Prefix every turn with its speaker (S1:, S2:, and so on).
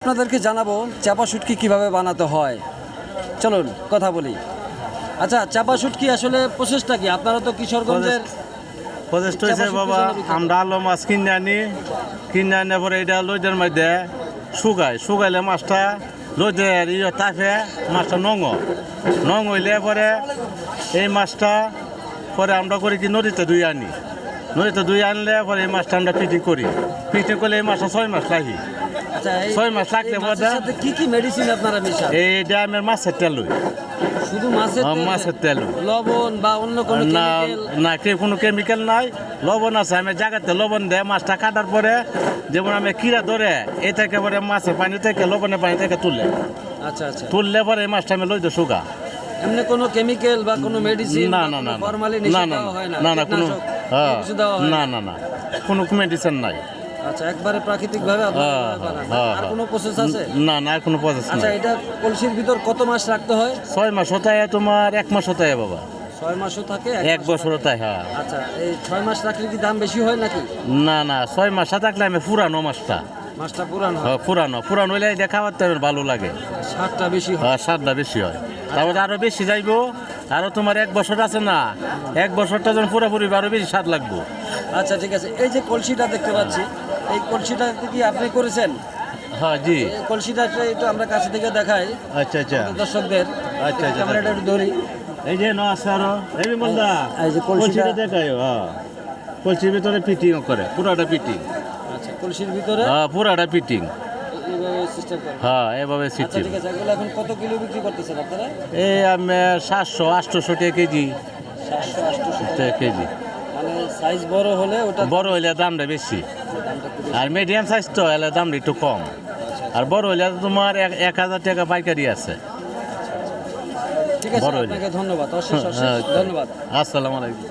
S1: আপনাদেরকে জানাবো চাপা শুটকি কিভাবে বানাতে হয়। চলুন কথা বলি। আচ্ছা, চাপা শুটকি আসলে প্রসেসটা কি? আপনারা তো কিশোরগঞ্জের
S2: প্রচেষ্টা হয়েছে বাবা, আমরা আলো মাছ কিনে আনার পরে এটা লইদের মধ্যে শুকাইলে মাছটা লইদের তাপে মাছটা নং হইলে পরে এই মাছটা পরে আমরা করি কি নদীতে ধুই আনলে পরে এই মাছটা আমরা ফিটিং করলে এই মাছটা 6 মাস লাগি।
S1: আচ্ছা,
S2: 6 মাস লাগলে
S1: এই
S2: পরে
S1: মাছের সাথে কি কি মেডিসিন আপনারা মিশান?
S2: এই ড্যামের মাছের তেল হই।
S1: শুধু মাছের
S2: তেল
S1: লবণ বা অন্য কোনো
S2: না
S1: কেমিক্যাল?
S2: না কোনো কেমিক্যাল নাই, লবণ আছে। আমি জায়গাতে লবণ দেয় মাছটা কাটার পরে, যেমন আমি কিরা ধরে এই থেকে পরে মাছের পানি থেকে লবণের পানি থেকে
S1: আচ্ছা আচ্ছা,
S2: তুললে পরে এই মাছটা আমি লই দে শুকা।
S1: এমনি কোনো কেমিক্যাল বা কোনো মেডিসিন
S2: না না না
S1: ফরমালিন
S2: না না
S1: হয় না?
S2: না না কোনো
S1: কিছু দেওয়া হয়
S2: না না না কোনো মেডিসিন নাই।
S1: আচ্ছা, একবারে প্রাকৃতিক ভাবে আপনারা বানান। আর কোনো প্রসেস আছে?
S2: না না আর কোনো প্রসেস
S1: আচ্ছা,
S2: নাই।
S1: এটা কলসির ভিতর কত মাস রাখতে হয়?
S2: 6 মাস হতে হয়, তোমার 1 মাস হতে হয় বাবা।
S1: 6 মাসও থাকে,
S2: 1 বছর হতে হয়। হ্যাঁ।
S1: আচ্ছা, এই 6 মাস রাখলে কি দাম বেশি হয় নাকি?
S2: না না 6 মাস থাকলে আমি পুরানো মাছটা
S1: পুরানো হয়?
S2: পুরানো হইলে এটা খাওয়াতে ভালো লাগে,
S1: স্বাদটা বেশি হয়।
S2: স্বাদটা বেশি হয়। তারপরে আরো বেশি যাইবো, আরো তোমার 1 বছর আছে না, 1 বছরটা যখন পুরোপুরি আরো বেশি স্বাদ লাগবো।
S1: আচ্ছা ঠিক আছে, এই যে কলসিটা দেখতে পাচ্ছি, এই কলসিটা কি আপনি করেছেন?
S2: হ্যাঁ জি।
S1: এই কলসিটা একটু আমরা কাছে থেকে দেখাই
S2: আচ্ছা আচ্ছা
S1: দর্শকদের।
S2: আচ্ছা আচ্ছা
S1: ক্যামেরাটা একটু ধরি।
S2: এই যে ন আছে আরো এই বলদা
S1: এই যে কলসিটা
S2: দেখাই। হ্যাঁ, কলসির ভিতরে ফিটিং করে, পুরাটা ফিটিং।
S1: আচ্ছা, কলসির ভিতরে
S2: হ্যাঁ পুরাটা ফিটিং।
S1: এইভাবে সিস্টেম করেন?
S2: হ্যাঁ এভাবে
S1: আচ্ছা
S2: সিস্টেম।
S1: ঠিক আছে, এগুলো এখন কত কিলো বিক্রি করতেছেন আপনারা?
S2: এই আমি 700-800 টাকা কেজি।
S1: 700-800
S2: টাকা কেজি।
S1: মানে সাইজ বড় হলে ওটা
S2: বড় হইলে দামটা বেশি,
S1: দামটা একটু বেশি।
S2: আর মিডিয়াম সাইজ তো হলে দামটা একটু কম। আর বড় হইলে তোমার 1000 টাকা পাইকারি আছে।
S1: ঠিক আছে,
S2: বড় হইলে।
S1: আপনাকে ধন্যবাদ, অশেষ
S2: হ্যাঁ,
S1: ধন্যবাদ।
S2: আসসালামু আলাইকুম।